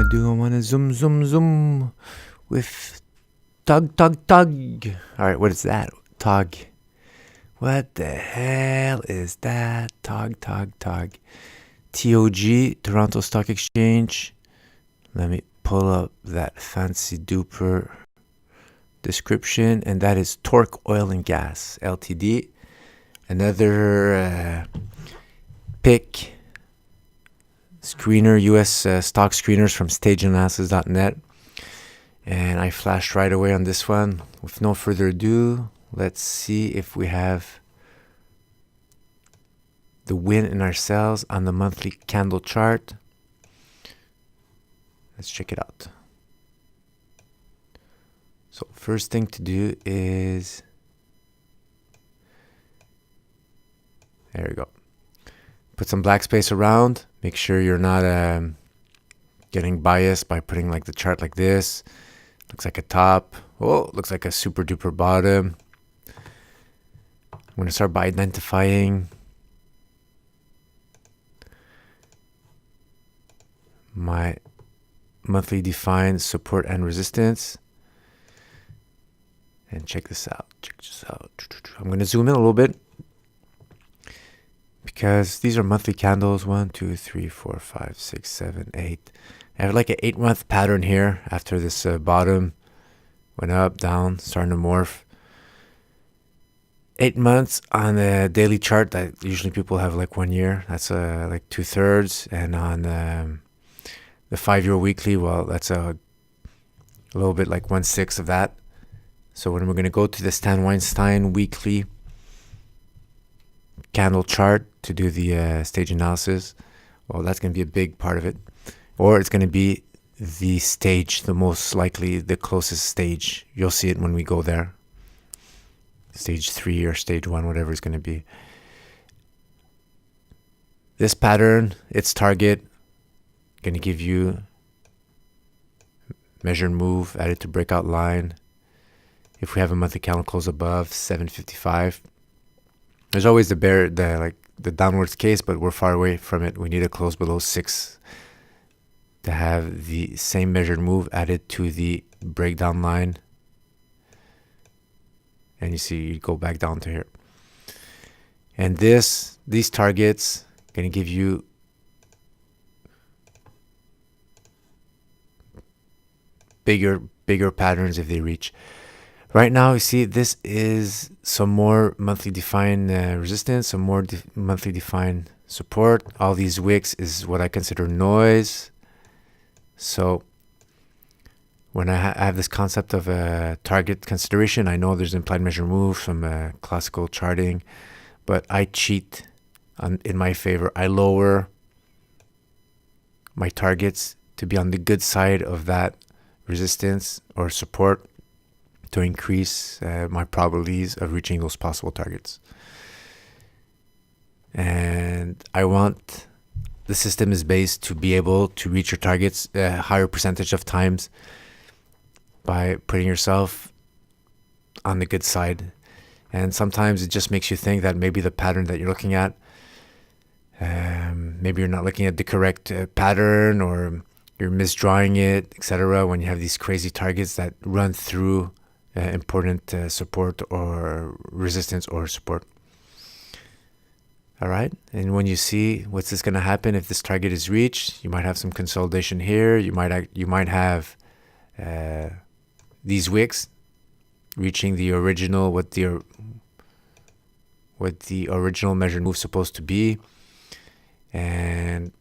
do? I wanna zoom with tog. Alright, what is that? Tog. What the hell is that? Tog. TOG, Toronto Stock Exchange. Let me pull up that fancy duper description, and that is Torc Oil and Gas, LTD. Another pick screener, US stock screeners from stageanalysis.net. And I flashed right away on this one. With no further ado, let's see if we have the win in our sales on the monthly candle chart. Let's check it out. So first thing to do is, there we go. Put some black space around. Make sure you're not getting biased by putting like the chart like this. Looks like a top. Oh, looks like a super duper bottom. I'm going to start by identifying my monthly defined support and resistance. And check this out. I'm going to zoom in a little bit, because these are monthly candles. 1, 2, 3, 4, 5, 6, 7, 8. I have like an 8-month pattern here after this bottom went up, down, starting to morph. 8 months on the daily chart, that usually people have like 1 year. That's like 2/3. And on the 5-year weekly, well, that's a little bit like 1/6 of that. So when we're going to go to the Stan Weinstein weekly candle chart to do the stage analysis, well, that's going to be a big part of it. Or it's going to be the stage, the most likely, the closest stage. You'll see it when we go there. Stage 3 or stage 1, whatever it's going to be. This pattern, its target, going to give you measured move, added to breakout line. If we have a monthly candle close above 755, there's always the downwards case, but we're far away from it. We need to close below 6 to have the same measured move added to the breakdown line. And you see, you go back down to here. And these targets going to give you bigger patterns if they reach. Right now, you see, this is some more monthly defined resistance, some more monthly defined support. All these wicks is what I consider noise. So when I have this concept of a target consideration, I know there's implied measure move from classical charting, but I cheat in my favor. I lower my targets to be on the good side of that resistance or support, to increase my probabilities of reaching those possible targets. And I want the system is based to be able to reach your targets a higher percentage of times by putting yourself on the good side. And sometimes it just makes you think that maybe the pattern that you're looking at, maybe you're not looking at the correct pattern, or you're misdrawing it, etc. when you have these crazy targets that run through important support or resistance or support. All right. And when you see what's this going to happen if this target is reached, you might have some consolidation here. You might have these wicks reaching the original, what the original measured move is supposed to be, and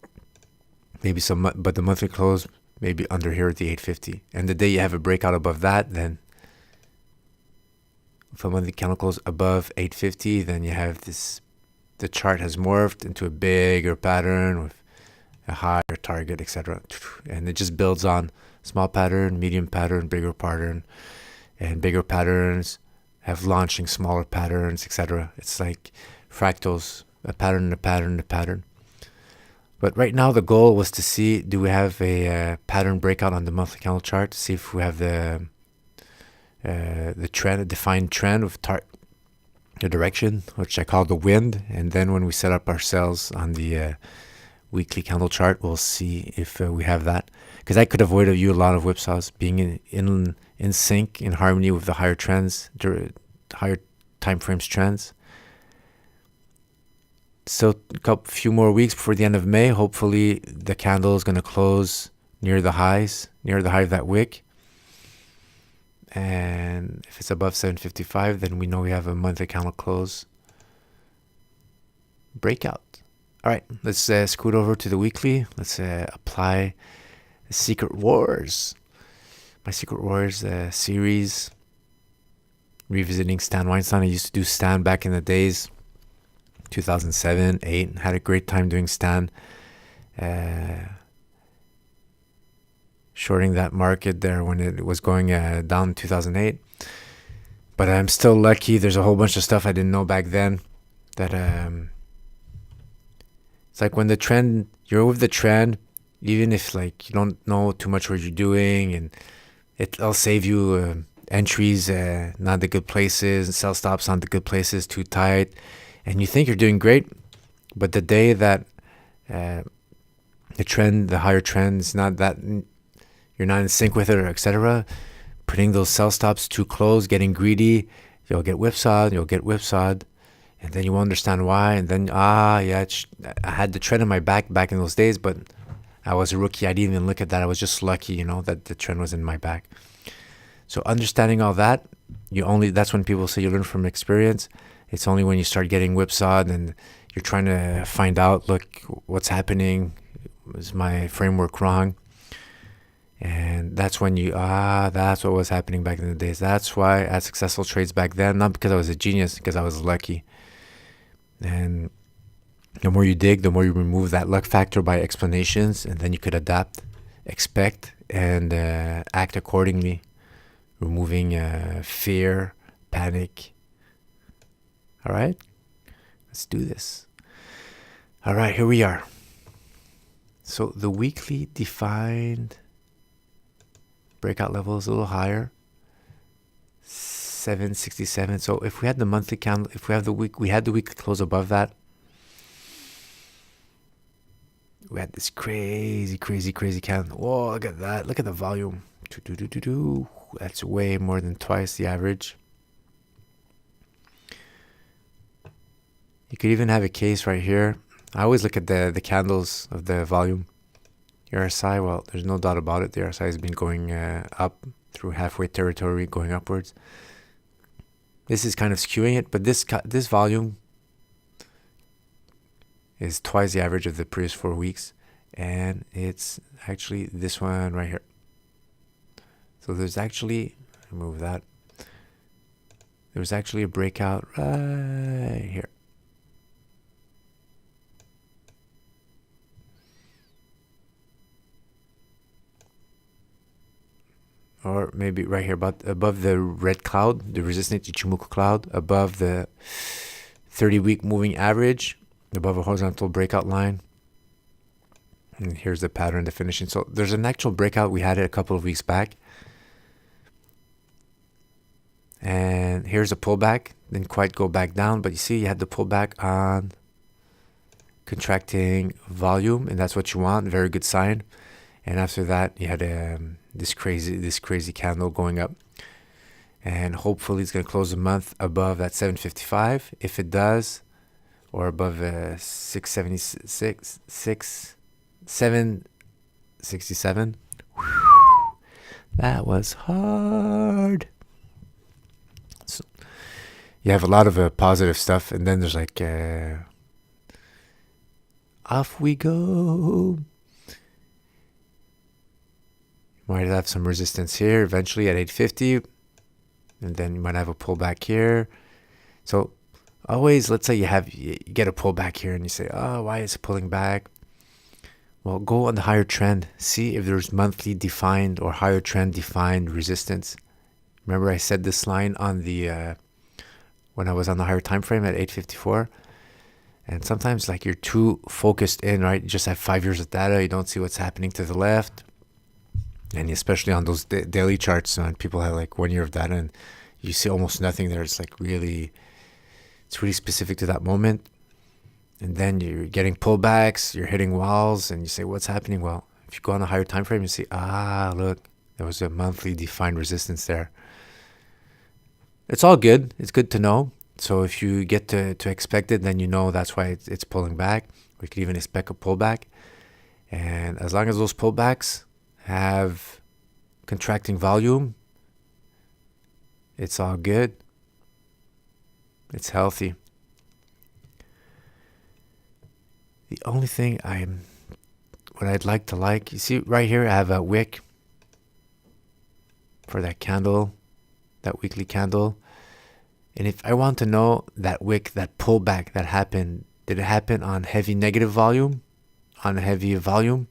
maybe but the monthly close maybe under here at the 850. And the day you have a breakout above that, then if a monthly candle close above 850, then you have this. The chart has morphed into a bigger pattern with a higher target, etc. And it just builds on small pattern, medium pattern, bigger pattern, and bigger patterns have launching smaller patterns, etc. It's like fractals, a pattern, a pattern, a pattern. But right now the goal was to see, do we have a pattern breakout on the monthly candle chart, to see if we have the trend, a defined trend with the direction, which I call the wind. And then when we set up our cells on the weekly candle chart. We'll see if we have that, because I could avoid you a lot of whipsaws, being in sync, in harmony with the higher trends, higher time frames trends. So few more weeks before the end of May. Hopefully the candle is going to close near the high of that wick. And if it's above 755, then we know we have a monthly candle close breakout. All right, let's scoot over to the weekly. Let's apply the Secretwars. My Secretwars series, revisiting Stan Weinstein. I used to do Stan back in the days, 2007, 8. Had a great time doing Stan. Shorting that market there when it was going down in 2008. But I'm still lucky. There's a whole bunch of stuff I didn't know back then. That it's like when the trend, you're with the trend, even if like you don't know too much what you're doing, and it'll save you entries, not the good places, sell stops on the good places, too tight, and you think you're doing great, but the day that the trend, the higher trend, is not that, you're not in sync with it, or etc., putting those sell stops too close, getting greedy, you'll get whipsawed, and then you won't understand why, and then I had the trend in my back in those days, but I was a rookie. I didn't even look at that. I was just lucky, that the trend was in my back. So understanding all that, that's when people say you learn from experience. It's only when you start getting whipsawed and you're trying to find out, look, what's happening? Is my framework wrong? And that's when that's what was happening back in the days. That's why I had successful trades back then, not because I was a genius, because I was lucky. And the more you dig, the more you remove that luck factor by explanations, and then you could adapt, expect, and act accordingly, removing fear, panic. All right, let's do this. All right, here we are. So the weekly defined breakout level is a little higher, 767. So if we had the monthly candle, if we have the week, we had the weekly close above that. We had this crazy candle. Whoa, look at that. Look at the volume. That's way more than twice the average. You could even have a case right here. I always look at the candles of the volume. The RSI, well, there's no doubt about it. The RSI has been going up through halfway territory, going upwards. This is kind of skewing it, but this volume is twice the average of the previous 4 weeks, and it's actually this one right here. So there's actually, remove that. There's actually a breakout right here. Or maybe right here, above the red cloud, the resistant Ichimoku cloud, above the 30-week moving average, above a horizontal breakout line. And here's the pattern definition. So there's an actual breakout. We had it a couple of weeks back. And here's a pullback. Didn't quite go back down, but you see you had the pullback on contracting volume, and that's what you want. Very good sign. And after that, you had this crazy candle going up, and hopefully it's going to close the month above that 755. If it does, or above 767. That was hard. So you have a lot of positive stuff, and then there's like off we go. Might have some resistance here eventually at 850, and then you might have a pullback here. So always, let's say you get a pullback here and you say, oh, why is it pulling back? Well, go on the higher trend. See if there's monthly defined or higher trend defined resistance. Remember I said this line on the when I was on the higher time frame at 854. And sometimes like you're too focused in, right? You just have 5 years of data. You don't see what's happening to the left. And especially on those daily charts, people have like 1 year of data and you see almost nothing there. It's like it's really specific to that moment. And then you're getting pullbacks, you're hitting walls, and you say, what's happening? Well, if you go on a higher time frame, you see, look, there was a monthly defined resistance there. It's all good. It's good to know. So if you get to expect it, then you know that's why it's pulling back. We could even expect a pullback. And as long as those pullbacks have contracting volume, it's all good. It's healthy. The only thing what I'd like, you see right here, I have a wick for that candle, that weekly candle. And if I want to know that wick, that pullback that happened, did it happen on heavy negative volume, on heavy volume,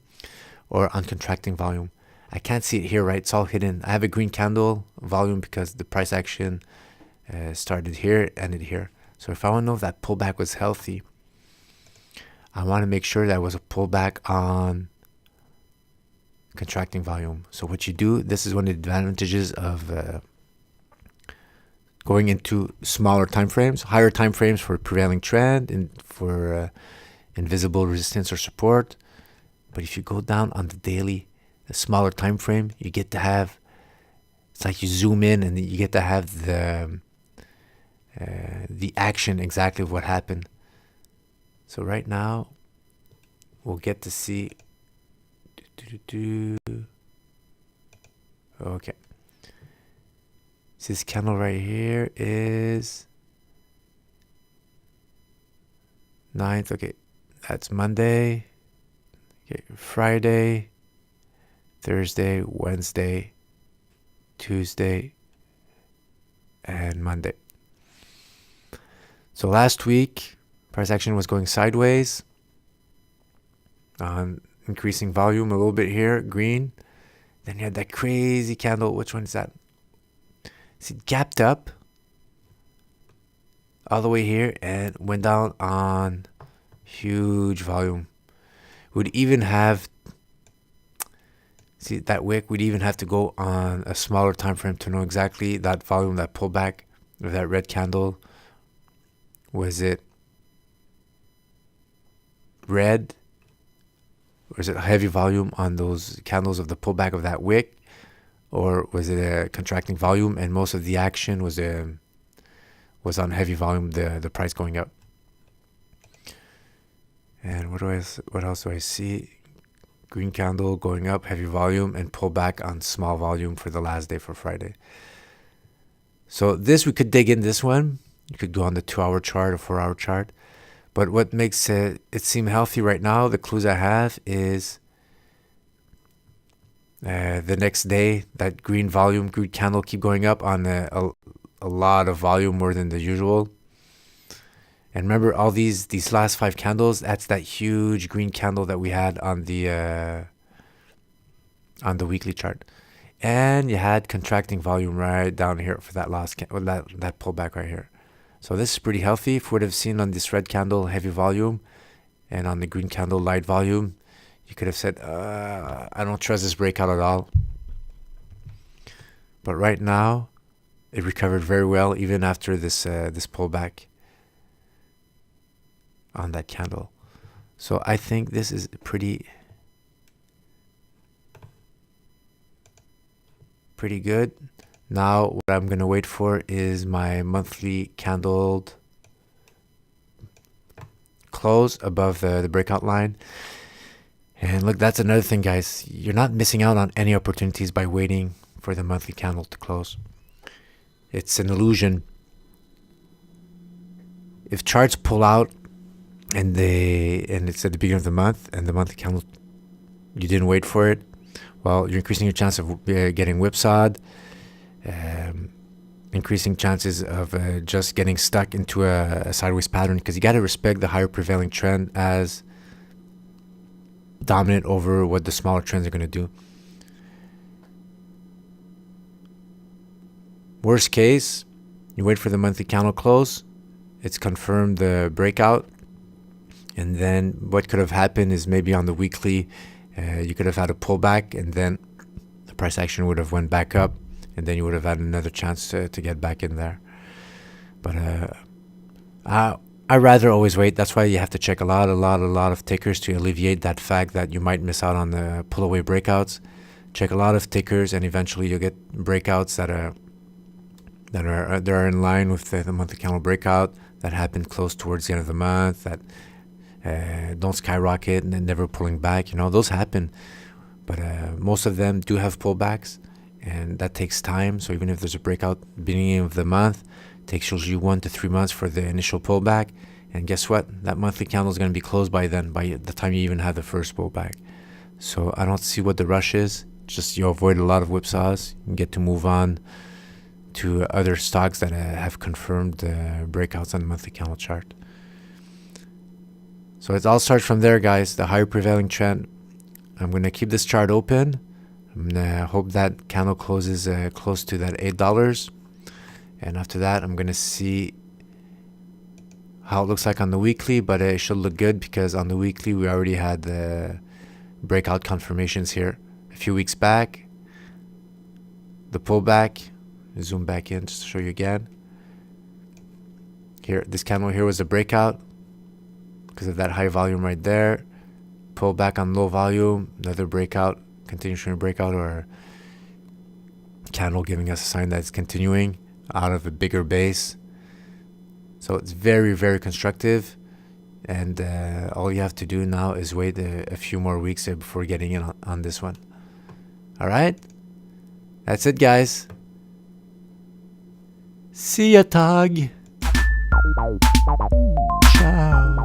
or on contracting volume? I can't see it here, right? It's all hidden. I have a green candle volume because the price action started here, ended here. So if I want to know if that pullback was healthy, I want to make sure that it was a pullback on contracting volume. So what you do, this is one of the advantages of going into smaller time frames, higher time frames for prevailing trend and for invisible resistance or support. But if you go down on the daily, the smaller time frame, you get to have, it's like you zoom in and you get to have the action exactly of what happened. So right now, we'll get to see. Okay. So this candle right here is 9th. Okay, that's Monday. Okay, Friday, Thursday, Wednesday, Tuesday, and Monday. So last week, price action was going sideways on increasing volume a little bit here, green. Then you had that crazy candle. Which one is that? See, it gapped up all the way here and went down on huge volume. Would even have, see that wick, we'd even have to go on a smaller time frame to know exactly that volume, that pullback of that red candle. Was it red? Or is it heavy volume on those candles of the pullback of that wick? Or was it a contracting volume and most of the action was on heavy volume, the price going up? And what else do I see? Green candle going up, heavy volume, and pullback on small volume for the last day for Friday. So this, we could dig in this one. You could go on the 2-hour chart or 4-hour chart. But what makes it seem healthy right now, the clues I have is the next day, that green candle keep going up on a lot of volume, more than the usual. And remember, all these last 5 candles, that's that huge green candle that we had on the weekly chart. And you had contracting volume right down here for that last that pullback right here. So this is pretty healthy. If we would have seen on this red candle heavy volume and on the green candle light volume, you could have said, I don't trust this breakout at all. But right now, it recovered very well even after this pullback on that candle. So I think this is pretty good. Now what I'm going to wait for is my monthly candled close above the breakout line. And look, that's another thing, guys. You're not missing out on any opportunities by waiting for the monthly candle to close. It's an illusion. If charts pull out and it's at the beginning of the month and the monthly candle, you didn't wait for it, well, you're increasing your chance of getting whipsawed, increasing chances of just getting stuck into a sideways pattern, because you got to respect the higher prevailing trend as dominant over what the smaller trends are going to do. Worst case, you wait for the monthly candle close, it's confirmed the breakout, and then what could have happened is maybe on the weekly you could have had a pullback, and then the price action would have went back up, and then you would have had another chance to get back in there. But I rather always wait. That's why you have to check a lot of tickers to alleviate that fact that you might miss out on the pull away breakouts. Check a lot of tickers, and eventually you'll get breakouts that are in line with the monthly candle breakout that happened close towards the end of the month, that don't skyrocket and then never pulling back. Those happen, but most of them do have pullbacks, and that takes time. So even if there's a breakout beginning of the month, it takes usually 1 to 3 months for the initial pullback. And guess what? That monthly candle is going to be closed by then, by the time you even have the first pullback. So I don't see what the rush is. Just you avoid a lot of whipsaws. You get to move on to other stocks that have confirmed breakouts on the monthly candle chart. So it all starts from there, guys. The higher prevailing trend. I'm going to keep this chart open. I'm going to hope that candle closes close to that $8. And after that, I'm going to see how it looks like on the weekly. But it should look good because on the weekly, we already had the breakout confirmations here. A few weeks back, the pullback, zoom back in just to show you again. Here, this candle here was a breakout because of that high volume right there. Pullback on low volume, another breakout, continuation breakout, or candle giving us a sign that it's continuing out of a bigger base. So it's very, very constructive. And all you have to do now is wait a few more weeks before getting in on this one. All right, that's it, guys. See ya, Tog. Ciao.